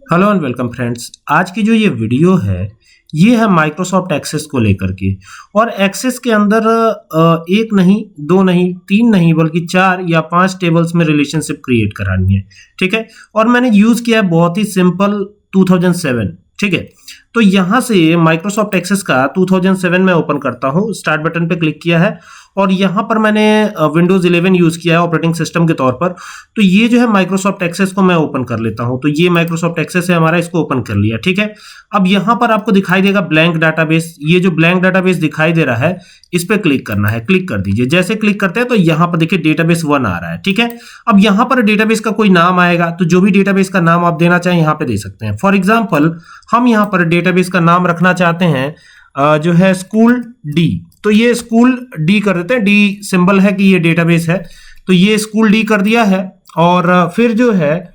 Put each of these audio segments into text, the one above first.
Hello and welcome friends. आज की जो ये वीडियो है ये है माइक्रोसॉफ्ट एक्सेस को लेकर के। और एक्सेस के अंदर एक नहीं, दो नहीं, तीन नहीं, बल्कि 4 या 5 टेबल्स में रिलेशनशिप क्रिएट करानी है। ठीक है, और मैंने यूज किया है बहुत ही सिंपल 2007। ठीक है, तो यहाँ से माइक्रोसॉफ्ट एक्सेस का 2007 में ओपन करता हूँ, स्टार्ट बटन पे क्लिक किया है और यहाँ पर मैंने विंडोज 11 यूज किया है ऑपरेटिंग सिस्टम के तौर पर। तो ये जो है माइक्रोसॉफ्ट एक्सेस को मैं ओपन कर लेता हूँ। तो ये माइक्रोसॉफ्ट एक्सेस है हमारा, इसको ओपन कर लिया। ठीक है, अब यहाँ पर आपको दिखाई देगा ब्लैंक डाटाबेस। ये जो ब्लैंक डाटाबेस दिखाई दे रहा है इस पे क्लिक करना है, क्लिक कर दीजिए। जैसे क्लिक करते हैं तो यहाँ पर देखिए डेटाबेस 1 आ रहा है। ठीक है, अब यहाँ पर डेटाबेस का कोई नाम आएगा, तो जो भी डेटाबेस का नाम आप देना चाहें यहाँ पे दे सकते हैं। फॉर एग्जाम्पल हम यहाँ पर डेटाबेस का नाम रखना चाहते हैं जो है स्कूल डी, तो ये स्कूल डी कर देते हैं। डी सिंबल है कि ये डेटाबेस है, तो ये स्कूल डी कर दिया है। और फिर जो है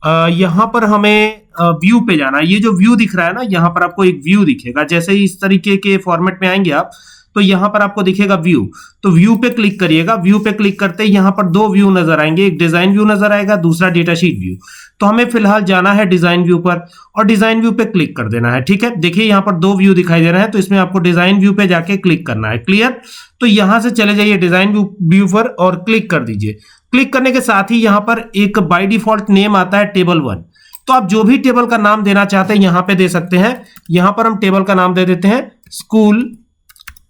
यहाँ पर हमें व्यू पे जाना है। ये जो व्यू दिख रहा है ना, यहाँ पर आपको एक व्यू दिखेगा। जैसे ही इस तरीके के फॉर्मेट में आएंगे आप, तो यहाँ पर आपको दिखेगा व्यू, तो व्यू पे क्लिक करिएगा। व्यू पे क्लिक करते ही यहाँ पर 2 व्यू नजर आएंगे, एक डिजाइन व्यू नजर आएगा, दूसरा डेटाशीट व्यू। तो हमें फिलहाल जाना है डिजाइन व्यू पर और डिजाइन व्यू पे क्लिक कर देना है। ठीक है, देखिए यहाँ पर 2 व्यू दिखाई दे रहे हैं, तो इसमें आपको डिजाइन व्यू पे जाके क्लिक करना है। क्लियर, तो यहां से चले जाइए डिजाइन व्यू पर और क्लिक कर दीजिए। क्लिक करने के साथ ही यहाँ पर एक बाय डिफॉल्ट नेम आता है टेबल 1। तो आप जो भी टेबल का नाम देना चाहते हैं यहाँ पे दे सकते हैं। यहाँ पर हम टेबल का नाम दे देते हैं स्कूल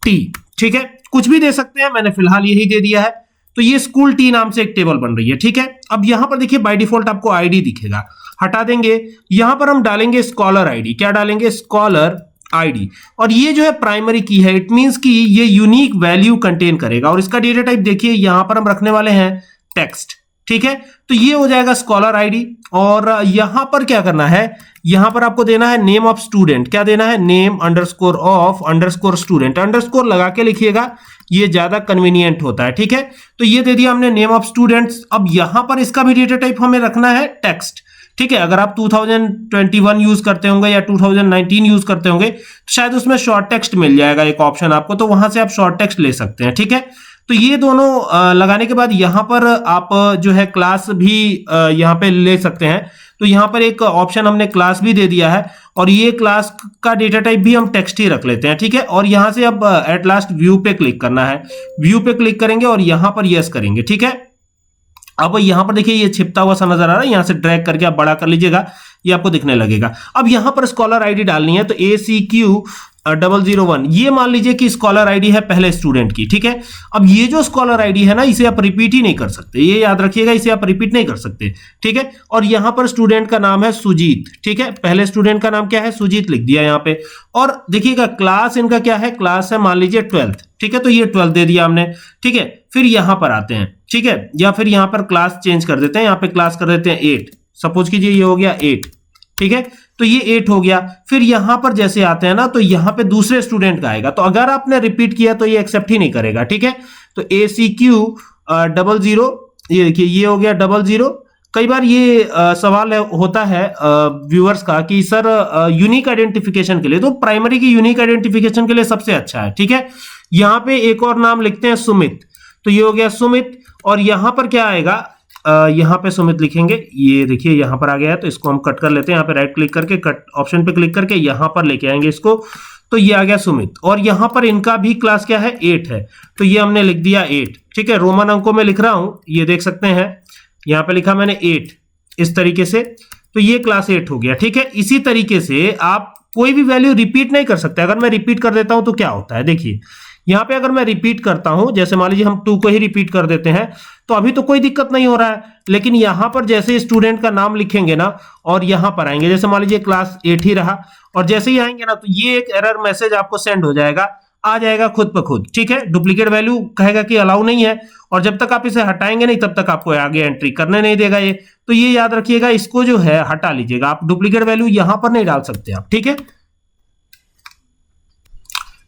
टी। ठीक है, कुछ भी दे सकते हैं, मैंने फिलहाल यही दे दिया है। तो ये स्कूल टी नाम से एक टेबल बन रही है। ठीक है, अब यहाँ पर देखिए बाय डिफॉल्ट आपको आईडी दिखेगा, हटा देंगे। यहाँ पर हम डालेंगे स्कॉलर आईडी। क्या डालेंगे? Scholar ID. और ये जो है प्राइमरी की है, इट मींस कि ये यूनिक वैल्यू कंटेन करेगा। और इसका डेटा टाइप देखिए यहाँ पर हम रखने वाले हैं टेक्स्ट। ठीक है, तो ये हो जाएगा स्कॉलर आईडी। और यहां पर क्या करना है, यहां पर आपको देना है नेम ऑफ स्टूडेंट। क्या देना है? Name underscore of underscore student. Underscore लगा के लिखिएगा, ये ज्यादा कन्वीनियंट होता है। ठीक है, तो ये दे दिया हमने नेम ऑफ स्टूडेंट्स। अब यहां पर इसका भी डेटा टाइप हमें रखना है टेक्स्ट। ठीक है, अगर आप 2021 यूज करते होंगे या 2019 यूज करते होंगे तो शायद उसमें शॉर्ट टेक्स्ट मिल जाएगा एक ऑप्शन आपको, तो वहां से आप शॉर्ट टेक्स्ट ले सकते हैं। ठीक है, तो ये दोनों लगाने के बाद यहाँ पर आप जो है क्लास भी यहाँ पे ले सकते हैं। तो यहाँ पर एक ऑप्शन हमने क्लास भी दे दिया है और ये क्लास का डेटा टाइप भी हम टेक्स्ट ही रख लेते हैं। ठीक है, और यहाँ से अब एट लास्ट व्यू पे क्लिक करना है। व्यू पे क्लिक करेंगे और यहाँ पर यस करेंगे। ठीक है, अब यहाँ पर देखिए ये छिपता हुआ सा नजर आ रहा है, यहाँ से ड्रैग करके आप बड़ा कर लीजिएगा, ये आपको दिखने लगेगा। अब यहाँ पर स्कॉलर आईडी डालनी है, तो ACQ001 ये मान लीजिए कि स्कॉलर आईडी है पहले स्टूडेंट की। ठीक है, अब ये जो स्कॉलर आईडी है ना, इसे आप रिपीट ही नहीं कर सकते, ये याद रखिएगा, इसे आप रिपीट नहीं कर सकते। ठीक है, और यहाँ पर स्टूडेंट का नाम है सुजीत। ठीक है, पहले स्टूडेंट का नाम क्या है? सुजीत लिख दिया यहाँ पे। और देखिएगा क्लास इनका क्या है? क्लास है मान लीजिए 12th। ठीक है, तो ये 12 दे दिया हमने। ठीक है, फिर यहां पर आते हैं। ठीक है, या फिर यहां पर क्लास चेंज कर देते हैं, यहां पे क्लास कर देते हैं 8। सपोज कीजिए ये हो गया 8। ठीक है, तो ये 8 हो गया। फिर यहां पर जैसे आते हैं ना, तो यहां पे दूसरे स्टूडेंट का आएगा, तो अगर आपने रिपीट किया तो ये एक्सेप्ट ही नहीं करेगा। ठीक है, तो ACQ00 ये देखिए ये हो गया 00। कई बार ये सवाल होता है व्यूअर्स का कि सर यूनिक आइडेंटिफिकेशन के लिए, तो प्राइमरी की यूनिक आइडेंटिफिकेशन के लिए सबसे अच्छा है। ठीक है, यहां पे एक और नाम लिखते हैं सुमित, तो ये हो गया सुमित। और यहां पर क्या आएगा? यहां पे सुमित लिखेंगे, ये देखिए यहां पर आ गया है, तो इसको हम कट कर लेते हैं। यहाँ पे राइट क्लिक करके कट ऑप्शन पे क्लिक करके यहां पर लेके आएंगे इसको, तो ये आ गया सुमित। और यहां पर इनका भी क्लास क्या है? 8 है, तो ये हमने लिख दिया 8। ठीक है, रोमन अंकों में लिख रहा हूं, ये देख सकते हैं यहां पे लिखा मैंने 8 इस तरीके से, तो ये क्लास 8 हो गया। ठीक है, इसी तरीके से आप कोई भी वैल्यू रिपीट नहीं कर सकते। अगर मैं रिपीट कर देता हूं तो क्या होता है, देखिए यहां पे अगर मैं रिपीट करता हूं, जैसे मान लीजिए हम 2 को ही रिपीट कर देते हैं, तो अभी तो कोई दिक्कत नहीं हो रहा है। लेकिन यहां पर जैसे स्टूडेंट का नाम लिखेंगे ना और यहां पर आएंगे, जैसे मान लीजिए क्लास 8 ही रहा, और जैसे ही आएंगे ना तो ये एक एरर मैसेज आपको सेंड हो जाएगा, आ जाएगा खुद ब खुद। ठीक है, डुप्लीकेट वैल्यू कहेगा कि अलाउ नहीं है, और जब तक आप इसे हटाएंगे नहीं तब तक आपको आगे एंट्री करने नहीं देगा ये। तो ये याद रखिएगा, इसको जो है हटा लीजिएगा आप, डुप्लीकेट वैल्यू यहां पर नहीं डाल सकते आप। ठीक है,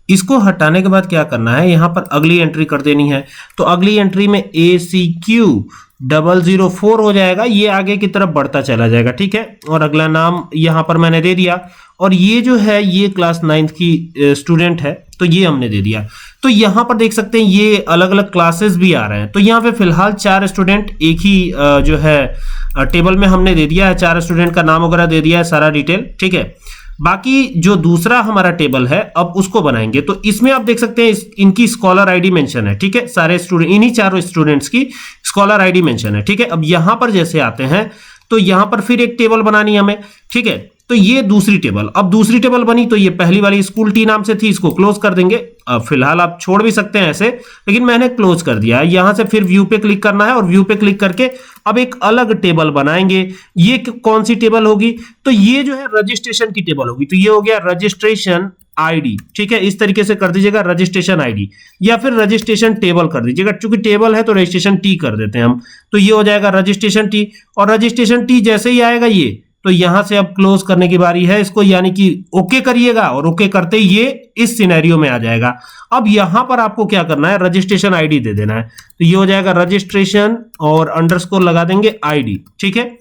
इसको हटाने के बाद क्या करना है, यहां पर अगली एंट्री कर देनी है। तो अगली एंट्री में ACQ004 हो जाएगा, ये आगे की तरफ बढ़ता चला जाएगा। ठीक है, और अगला नाम यहां पर मैंने दे दिया, और ये जो है ये क्लास 9th की स्टूडेंट है, तो ये हमने दे दिया। तो यहां पर देख सकते हैं ये अलग अलग क्लासेस भी आ रहे हैं। तो यहाँ पे फिलहाल 4 स्टूडेंट एक ही जो है टेबल में हमने दे दिया है, 4 स्टूडेंट का नाम वगैरह दे दिया है, सारा डिटेल, ठीक है। बाकी जो दूसरा हमारा टेबल है अब उसको बनाएंगे, तो इसमें आप देख सकते हैं इनकी स्कॉलर आईडी मेंशन है, ठीक है। सारे स्टूडेंट, इन्हीं चारों स्टूडेंट्स की स्कॉलर आईडी मेंशन है, ठीक है। अब यहां पर जैसे आते हैं तो यहां पर फिर एक टेबल बनानी है हमें, ठीक है। तो ये दूसरी टेबल, अब दूसरी टेबल बनी तो ये पहली वाली स्कूल टी नाम से थी, इसको क्लोज कर देंगे। फिलहाल आप छोड़ भी सकते हैं ऐसे, लेकिन मैंने क्लोज कर दिया है। यहां से फिर व्यू पे क्लिक करना है और व्यू पे क्लिक करके अब एक अलग टेबल बनाएंगे। ये कौन सी टेबल होगी? तो ये जो है रजिस्ट्रेशन की टेबल होगी। तो ये हो गया रजिस्ट्रेशन आईडी, ठीक है। इस तरीके से कर दीजिएगा रजिस्ट्रेशन आईडी, या फिर रजिस्ट्रेशन टेबल कर दीजिएगा। चूंकि टेबल है तो रजिस्ट्रेशन टी कर देते हैं हम, तो ये हो जाएगा रजिस्ट्रेशन टी। और रजिस्ट्रेशन टी जैसे ही आएगा ये, तो यहां से अब क्लोज करने की बारी है इसको, यानी कि ओके करिएगा, और ओके करते ही ये इस सिनेरियो में आ जाएगा। अब यहां पर आपको क्या करना है, रजिस्ट्रेशन आईडी दे देना है। तो ये हो जाएगा रजिस्ट्रेशन और अंडरस्कोर लगा देंगे आईडी, ठीक है।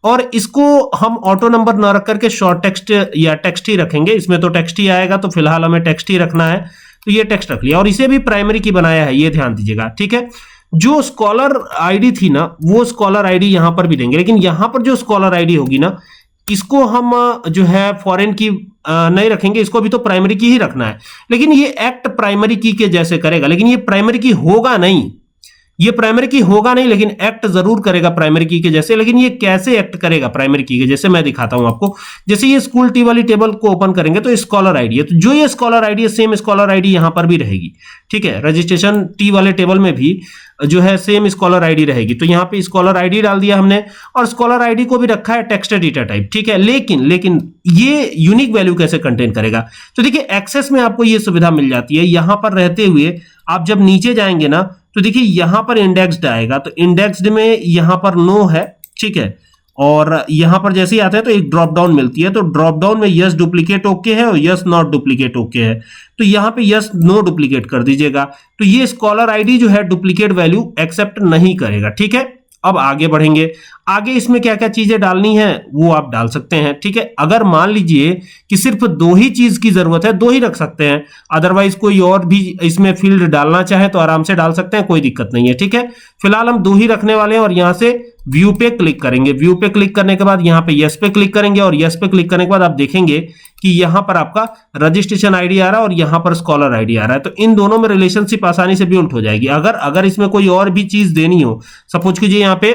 और इसको हम ऑटो नंबर न रख करके शॉर्ट टेक्स्ट या टेक्स्ट ही रखेंगे। इसमें तो टेक्स्ट ही आएगा, तो फिलहाल हमें टेक्स्ट ही रखना है, तो ये टेक्स्ट रख लिया। और इसे भी प्राइमरी की बनाया है, ये ध्यान दीजिएगा, ठीक है। जो स्कॉलर आईडी थी ना, वो स्कॉलर आईडी यहां पर भी देंगे, लेकिन यहां पर जो स्कॉलर आईडी होगी ना, इसको हम जो है फॉरेन की नहीं रखेंगे, इसको भी तो प्राइमरी की ही रखना है। लेकिन ये एक्ट प्राइमरी की के जैसे करेगा, लेकिन ये प्राइमरी की होगा नहीं, ये प्राइमरी की होगा नहीं, लेकिन एक्ट जरूर करेगा प्राइमरी की के जैसे। लेकिन ये कैसे एक्ट करेगा प्राइमरी की के जैसे, मैं दिखाता हूं आपको। जैसे ये स्कूल टी वाली टेबल को ओपन करेंगे तो स्कॉलर आईडी है, तो जो ये स्कॉलर आईडी है सेम स्कॉलर आईडी यहां पर भी रहेगी, ठीक है। रजिस्ट्रेशन टी वाले टेबल में भी जो है सेम स्कॉलर आईडी रहेगी। तो यहां पे स्कॉलर आईडी डाल दिया हमने, और स्कॉलर आईडी को भी रखा है टेक्स्ट डेटा टाइप, ठीक है। लेकिन ये यूनिक वैल्यू कैसे कंटेन करेगा? तो देखिए एक्सेस में आपको ये सुविधा मिल जाती है। यहां पर रहते हुए आप जब नीचे जाएंगे ना, तो देखिए यहां पर इंडेक्स्ड आएगा, तो इंडेक्स्ड में यहां पर नो है, ठीक है। और यहां पर जैसे ही आता है तो एक ड्रॉप डाउन मिलती है, तो ड्रॉप डाउन में यस डुप्लीकेट ओके है और यस नॉट डुप्लीकेट ओके है, तो यहां पे यस नो डुप्लीकेट कर दीजिएगा। तो ये स्कॉलर आईडी जो है डुप्लीकेट वैल्यू एक्सेप्ट नहीं करेगा, ठीक है। अब आगे बढ़ेंगे, आगे इसमें क्या क्या चीजें डालनी है वो आप डाल सकते हैं, ठीक है। अगर मान लीजिए कि सिर्फ 2 ही चीज की जरूरत है, 2 ही रख सकते हैं, अदरवाइज कोई और भी इसमें फील्ड डालना चाहे तो आराम से डाल सकते हैं, कोई दिक्कत नहीं है, ठीक है। फिलहाल हम 2 ही रखने वाले हैं, और यहां से व्यू पे क्लिक करेंगे। व्यू पे क्लिक करने के बाद यहाँ पे यस पे क्लिक करेंगे, और यस पे क्लिक करने के बाद आप देखेंगे कि यहां पर आपका रजिस्ट्रेशन आईडी आ रहा है और यहां पर स्कॉलर आईडी आ रहा है। तो इन दोनों में रिलेशनशिप आसानी से बिल्ड हो जाएगी। अगर इसमें कोई और भी चीज देनी हो, सपोज कीजिए यहाँ पे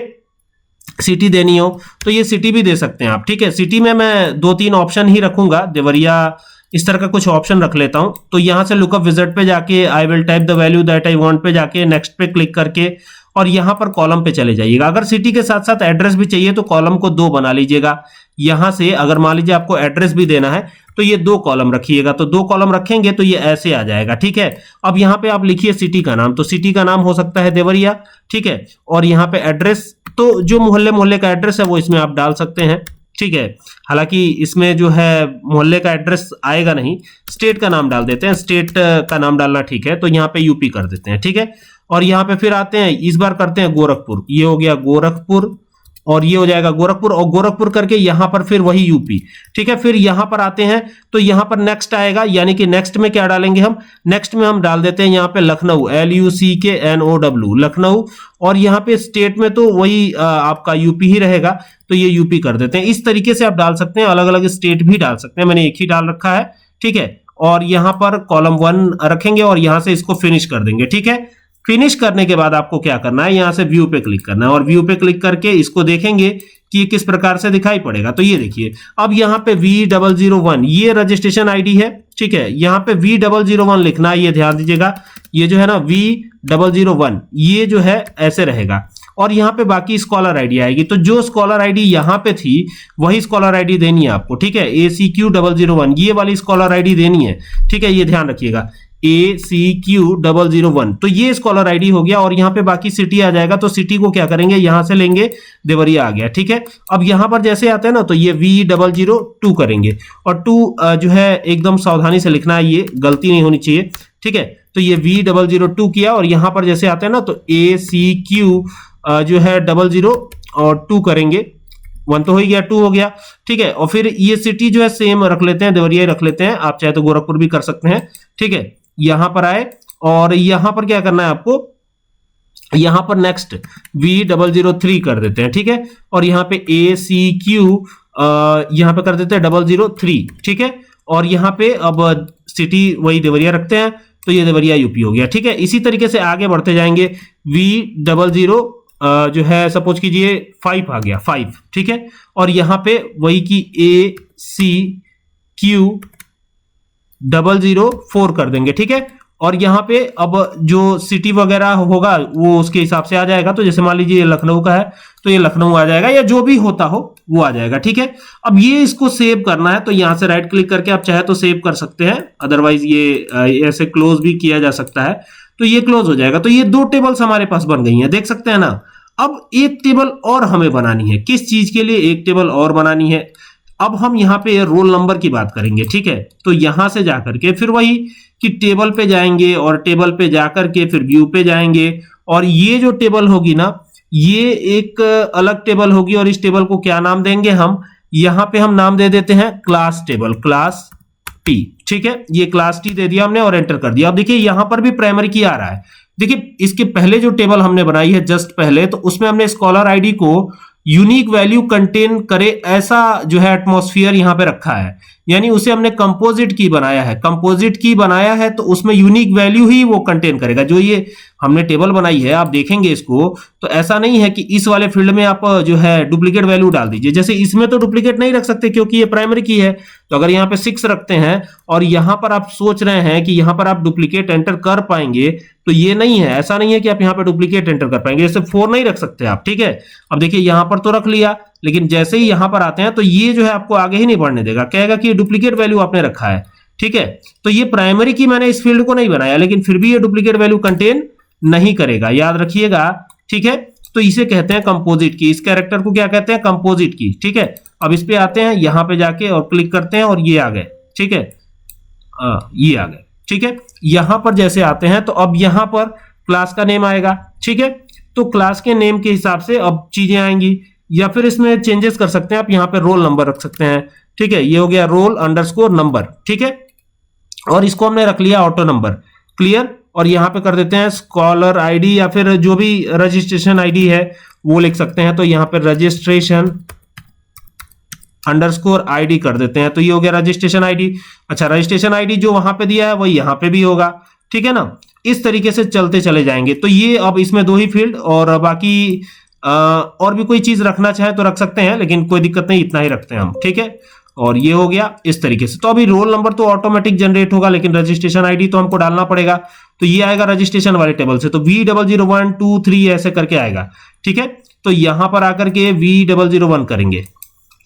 सिटी देनी हो, तो ये सिटी भी दे सकते हैं आप, ठीक है। सिटी में मैं 2-3 ऑप्शन ही रखूंगा, देवरिया, इस तरह का कुछ ऑप्शन रख लेता हूं। तो यहां से लुकअप विजिट पे जाके I will type the value that I want पे जाके नेक्स्ट पे क्लिक करके, और यहां पर कॉलम पे चले जाइएगा। अगर सिटी के साथ साथ एड्रेस भी चाहिए तो कॉलम को 2 बना लीजिएगा। यहां से अगर मान लीजिए आपको एड्रेस भी देना है तो ये 2 कॉलम रखिएगा, तो 2 कॉलम रखेंगे तो ये ऐसे आ जाएगा, ठीक है। अब यहां पे आप लिखिए सिटी का नाम, तो सिटी का नाम हो सकता है देवरिया, ठीक है। और यहां पे एड्रेस, तो जो मोहल्ले का एड्रेस है वो इसमें आप डाल सकते हैं, ठीक है। हालांकि इसमें जो है मोहल्ले का एड्रेस आएगा नहीं, स्टेट का नाम डाल देते हैं, स्टेट का नाम डालना ठीक है, तो यहाँ पे यूपी कर देते हैं, ठीक है। और यहाँ पे फिर आते हैं, इस बार करते हैं गोरखपुर, ये हो गया गोरखपुर, और ये हो जाएगा गोरखपुर, और गोरखपुर करके यहां पर फिर वही यूपी, ठीक है। फिर यहां पर आते हैं तो यहां पर नेक्स्ट आएगा, यानी कि नेक्स्ट में क्या डालेंगे हम, नेक्स्ट में हम डाल देते हैं यहां पे लखनऊ, LUCKNOW, लखनऊ। और यहां पे स्टेट में तो वही आपका यूपी ही रहेगा, तो ये यूपी कर देते हैं। इस तरीके से आप डाल सकते हैं, अलग अलग स्टेट भी डाल सकते हैं, मैंने एक ही डाल रखा है, ठीक है। और यहां पर कॉलम 1 रखेंगे और यहां से इसको फिनिश कर देंगे, ठीक है। फिनिश करने के बाद आपको क्या करना है, यहां से व्यू पे क्लिक करना है, और व्यू पे क्लिक करके इसको देखेंगे कि किस प्रकार से दिखाई पड़ेगा। तो ये देखिए, अब यहां पे V001 ये रजिस्ट्रेशन आईडी है, ठीक है। यहां पे V001 लिखना है, ये ध्यान दीजिएगा, ये जो है ना V001 ये जो है ऐसे रहेगा, और यहां पे बाकी स्कॉलर आईडी आएगी। तो जो स्कॉलर आईडी यहां पे थी वही स्कॉलर आईडी देनी है आपको, ठीक है। ACQ001 ये वाली स्कॉलर आईडी देनी है, ठीक है, ये ध्यान रखिएगा, ACQ001, तो ये स्कॉलर आईडी हो गया। और यहाँ पे बाकी सिटी आ जाएगा, तो सिटी को क्या करेंगे, यहां से लेंगे, देवरिया आ गया, ठीक है। अब यहां पर जैसे आते हैं ना, तो ये V002 करेंगे, और 2 जो है एकदम सावधानी से लिखना है, ये गलती नहीं होनी चाहिए, ठीक है। तो ये V002 किया, और यहां पर जैसे आते हैं ना, तो ACQ जो है 002 करेंगे, 1 तो हो गया, 2 हो गया, ठीक है। और फिर ये सिटी जो है सेम रख लेते हैं, देवरिया रख लेते हैं, आप चाहे तो गोरखपुर भी कर सकते हैं, ठीक है। यहां पर आए, और यहां पर क्या करना है आपको, यहां पर नेक्स्ट V003 कर देते हैं, ठीक है, और यहाँ पे ACQ यहां पे कर देते हैं 003, ठीक है, और यहाँ पे अब सिटी वही देवरिया रखते हैं, तो ये देवरिया यूपी हो गया, ठीक है। इसी तरीके से आगे बढ़ते जाएंगे, V00 जो है सपोज कीजिए 5 आ गया, 5, ठीक है, और यहाँ पे वही की ACQ 004 कर देंगे, ठीक है, और यहाँ पे अब जो सिटी वगैरह होगा वो उसके हिसाब से आ जाएगा। तो जैसे मान लीजिए ये लखनऊ का है तो ये लखनऊ आ जाएगा, या जो भी होता हो वो आ जाएगा, ठीक है। अब ये इसको सेव करना है तो यहाँ से राइट क्लिक करके आप चाहे तो सेव कर सकते हैं, अदरवाइज ये ऐसे क्लोज भी किया जा सकता है, तो ये क्लोज हो जाएगा। तो ये 2 टेबल्स हमारे पास बन गई हैं, देख सकते हैं ना। अब एक टेबल और हमें बनानी है, किस चीज के लिए एक टेबल और बनानी है? अब हम यहाँ पे रोल नंबर की बात करेंगे, ठीक है। तो यहां से जाकर के फिर वही कि टेबल पे जाएंगे, और टेबल पे जाकर के फिर व्यू पे जाएंगे, और ये जो टेबल होगी ना ये एक अलग टेबल होगी, और इस टेबल को क्या नाम देंगे हम? यहां पे हम नाम दे देते हैं क्लास टेबल, क्लास टी, ठीक है। ये क्लास टी दे दिया हमने और एंटर कर दिया। अब देखिए यहां पर भी प्राइमरी की आ रहा है। देखिए इसके पहले जो टेबल हमने बनाई है जस्ट पहले, तो उसमें हमने स्कॉलर आईडी को यूनिक वैल्यू कंटेन करे ऐसा जो है एटमॉस्फेयर यहां पे रखा है, यानी उसे हमने कंपोजिट की बनाया है। कंपोजिट की बनाया है तो उसमें यूनिक वैल्यू ही वो कंटेन करेगा। जो ये हमने टेबल बनाई है आप देखेंगे इसको, तो ऐसा नहीं है कि इस वाले फील्ड में आप जो है डुप्लीकेट वैल्यू डाल दीजिए। जैसे इसमें तो डुप्लीकेट नहीं रख सकते क्योंकि ये प्राइमरी की है, तो अगर यहाँ पे 6 रखते हैं और यहां पर आप सोच रहे हैं कि यहां पर आप डुप्लीकेट एंटर कर पाएंगे, तो ये नहीं है, ऐसा नहीं है कि आप यहाँ पे डुप्लीकेट एंटर कर पाएंगे। जैसे 4 नहीं रख सकते आप, ठीक है। अब देखिए यहां पर तो रख लिया, लेकिन जैसे ही यहां पर आते हैं तो ये जो है आपको आगे ही नहीं बढ़ने देगा, कहेगा कि ये डुप्लीकेट वैल्यू आपने रखा है, ठीक है। तो ये प्राइमरी की मैंने इस फील्ड को नहीं बनाया, लेकिन फिर भी ये डुप्लीकेट वैल्यू कंटेन नहीं करेगा, याद रखिएगा, ठीक है। तो इसे कहते हैं कंपोजिट की, इस कैरेक्टर को क्या कहते हैं? कंपोजिट की, ठीक है। अब इस पे आते हैं, यहां पे जाके और क्लिक करते हैं और ये आ गए, ठीक है, ये आ गए, ठीक है। यहां पर जैसे आते हैं तो अब यहां पर क्लास का नेम आएगा, ठीक है। तो क्लास के नेम के हिसाब से अब चीजें आएंगी, या फिर इसमें चेंजेस कर सकते हैं आप, यहां पे रोल नंबर रख सकते हैं, ठीक है। ये हो गया रोल अंडरस्कोर नंबर, ठीक है, और इसको हमने रख लिया ऑटो नंबर, क्लियर। और यहां पे कर देते हैं स्कॉलर आईडी, या फिर जो भी रजिस्ट्रेशन आईडी है वो लिख सकते हैं, तो यहां पे रजिस्ट्रेशन अंडरस्कोर आईडी कर देते हैं, तो ये हो गया रजिस्ट्रेशन आईडी। अच्छा, रजिस्ट्रेशन आईडी जो वहां पे दिया है वही यहां पे भी होगा, ठीक है ना। इस तरीके से चलते चले जाएंगे। तो ये अब इसमें 2 ही फील्ड, और बाकी और भी कोई चीज रखना चाहे तो रख सकते हैं, लेकिन कोई दिक्कत नहीं, इतना ही रखते हैं हम, ठीक है। और ये हो गया इस तरीके से। तो अभी रोल नंबर तो ऑटोमेटिक जनरेट होगा, लेकिन रजिस्ट्रेशन आईडी तो हमको डालना पड़ेगा। तो ये आएगा रजिस्ट्रेशन वाले टेबल से, तो V001 2 3 ऐसे करके आएगा, ठीक है। तो यहां पर आकर के V001 करेंगे,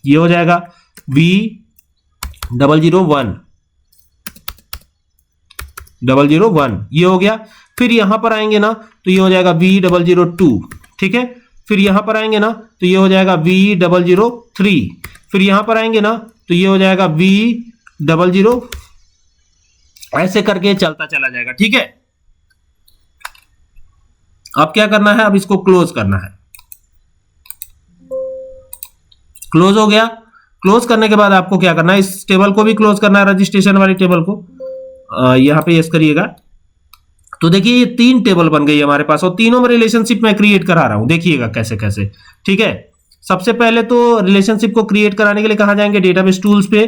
ये हो जाएगा V001 001, ये हो गया। फिर यहां पर आएंगे ना तो ये हो जाएगा V002, ठीक है। फिर यहां पर आएंगे ना तो ये हो जाएगा V003। फिर यहां पर आएंगे ना तो ये हो जाएगा V00, ऐसे करके चलता चला जाएगा, ठीक है। अब क्या करना है? अब इसको क्लोज करना है। क्लोज हो गया। क्लोज करने के बाद आपको क्या करना है? इस टेबल को भी क्लोज करना है, रजिस्ट्रेशन वाली टेबल को। यहां पे यस करिएगा। तो देखिए ये 3 टेबल बन गई हमारे पास, और तीनों में रिलेशनशिप मैं क्रिएट करा रहा हूं, देखिएगा कैसे कैसे, ठीक है। सबसे पहले तो रिलेशनशिप को क्रिएट कराने के लिए कहां जाएंगे? डेटाबेस टूल्स पे,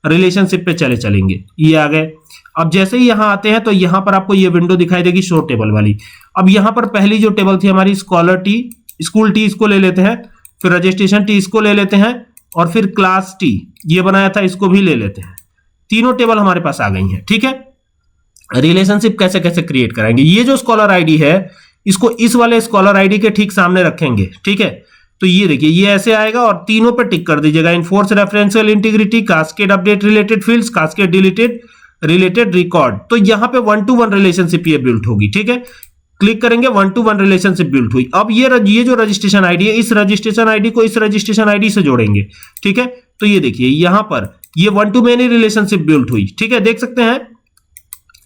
रिलेशनशिप पे चलेंगे, ये आ गए। अब जैसे ही यहां आते हैं तो यहां पर आपको ये विंडो दिखाई देगी शो टेबल वाली। अब यहां पर पहली जो टेबल थी हमारी स्कॉलर टी, स्कूल टी, इसको ले लेते हैं, फिर रजिस्ट्रेशन टी इसको ले लेते हैं, और फिर क्लास टी ये बनाया था इसको भी ले लेते हैं। तीनों टेबल हमारे पास आ गई हैं, ठीक है। रिलेशनशिप कैसे कैसे क्रिएट कराएंगे? ये जो स्कॉलर आईडी है इसको इस वाले स्कॉलर आईडी के ठीक सामने रखेंगे, ठीक है। तो ये देखिए ये ऐसे आएगा, और तीनों पे टिक कर दीजिएगा। Enforce referential integrity, cascade update related fields, cascade deleted related record. तो यहां पे 1 to 1 रिलेशनशिप ये बिल्ट होगी, ठीक है। क्लिक करेंगे, 1 to 1 रिलेशनशिप बिल्ट हुई। अब ये जो रजिस्ट्रेशन आईडी है, इस रजिस्ट्रेशन आईडी को इस रजिस्ट्रेशन आईडी से जोड़ेंगे, ठीक है। तो ये देखिए यहां पर ये 1 to many रिलेशनशिप बिल्ट हुई, ठीक है, देख सकते हैं।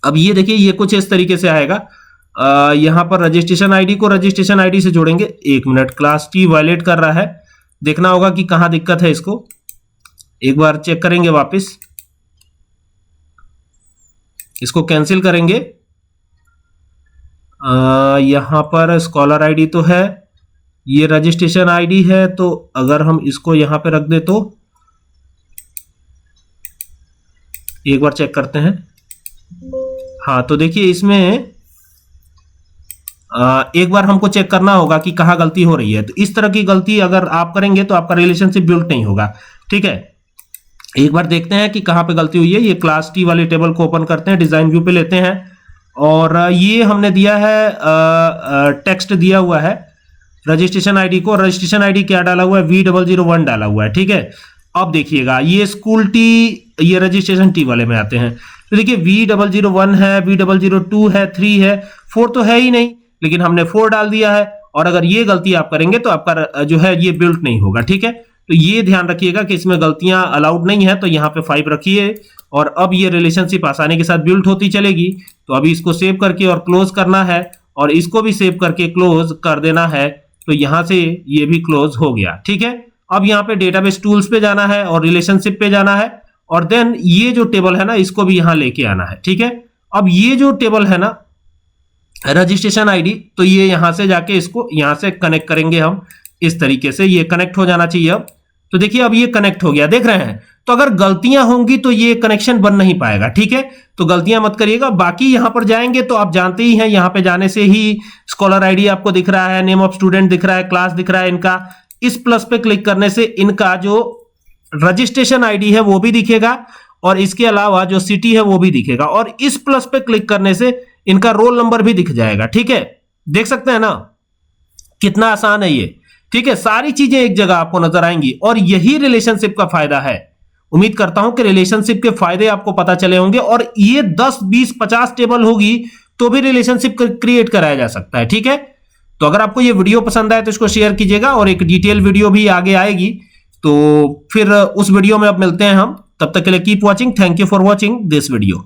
अब ये देखिए ये कुछ इस तरीके से आएगा। यहां पर रजिस्ट्रेशन आईडी को रजिस्ट्रेशन आईडी से जोड़ेंगे। 1 मिनट, क्लास टी वायलेट कर रहा है, देखना होगा कि कहां दिक्कत है, इसको एक बार चेक करेंगे वापस, इसको कैंसिल करेंगे। यहाँ पर स्कॉलर आईडी तो है, ये रजिस्ट्रेशन आईडी है, तो अगर हम इसको यहाँ पे रख दे तो एक बार चेक करते हैं। हाँ, तो देखिए इसमें एक बार हमको चेक करना होगा कि कहाँ गलती हो रही है। तो इस तरह की गलती अगर आप करेंगे तो आपका रिलेशनशिप बिल्ड नहीं होगा। ठीक है, एक बार देखते हैं कि कहाँ पे गलती हुई है। ये क्लास टी वाले टेबल को ओपन करते हैं, डिजाइन व्यू पे लेते हैं और ये हमने दिया है टेक्स्ट दिया हुआ है रजिस्ट्रेशन आईडी को। रजिस्ट्रेशन आईडी क्या डाला हुआ है, V001 डाला हुआ है। ठीक है, अब देखिएगा ये स्कूल टी, ये रजिस्ट्रेशन टी वाले में आते हैं। तो देखिए V001 है, V002 है, 3 है, 4 तो है ही नहीं, लेकिन हमने 4 डाल दिया है। और अगर ये गलती आप करेंगे तो आपका जो है ये बिल्ट नहीं होगा। ठीक है, तो ये ध्यान रखिएगा कि इसमें गलतियां अलाउड नहीं है। तो यहाँ पे 5 रखिए और अब ये रिलेशनशिप आसानी के साथ बिल्ट होती चलेगी। तो अभी इसको सेव करके और क्लोज करना है और इसको भी सेव करके क्लोज कर देना है। तो यहां से ये भी क्लोज हो गया। ठीक है, अब यहाँ पे डेटाबेस टूल्स पे जाना है और रिलेशनशिप पे जाना है और देन ये जो टेबल है ना इसको भी यहां लेके आना है। ठीक है, अब ये जो टेबल है ना रजिस्ट्रेशन आईडी, तो ये यहां से जाके इसको यहां से कनेक्ट करेंगे हम इस तरीके से। ये कनेक्ट हो जाना चाहिए अब। तो देखिए अब ये कनेक्ट हो गया, देख रहे हैं। तो अगर गलतियां होंगी तो ये कनेक्शन बन नहीं पाएगा। ठीक है, तो गलतियां मत करिएगा। बाकी यहां पर जाएंगे तो आप जानते ही हैं, यहां पे जाने से ही स्कॉलर आईडी आपको दिख रहा है, नेम ऑफ स्टूडेंट दिख रहा है, क्लास दिख रहा है इनका। इस प्लस पे क्लिक करने से इनका जो रजिस्ट्रेशन आईडी है वो भी दिखेगा और इसके अलावा जो सिटी है वो भी दिखेगा और इस प्लस पे क्लिक करने से इनका रोल नंबर भी दिख जाएगा। ठीक है, देख सकते हैं ना कितना आसान है ये। ठीक है, सारी चीजें एक जगह आपको नजर आएंगी और यही रिलेशनशिप का फायदा है। उम्मीद करता हूं कि रिलेशनशिप के फायदे आपको पता चले होंगे और ये 10, 20, 50 टेबल होगी तो भी रिलेशनशिप क्रिएट कराया जा सकता है। ठीक है, तो अगर आपको ये वीडियो पसंद आए तो इसको शेयर कीजिएगा और एक डिटेल वीडियो भी आगे आएगी। तो फिर उस वीडियो में अब मिलते हैं हम, तब तक के लिए keep watching. Thank you for watching this video.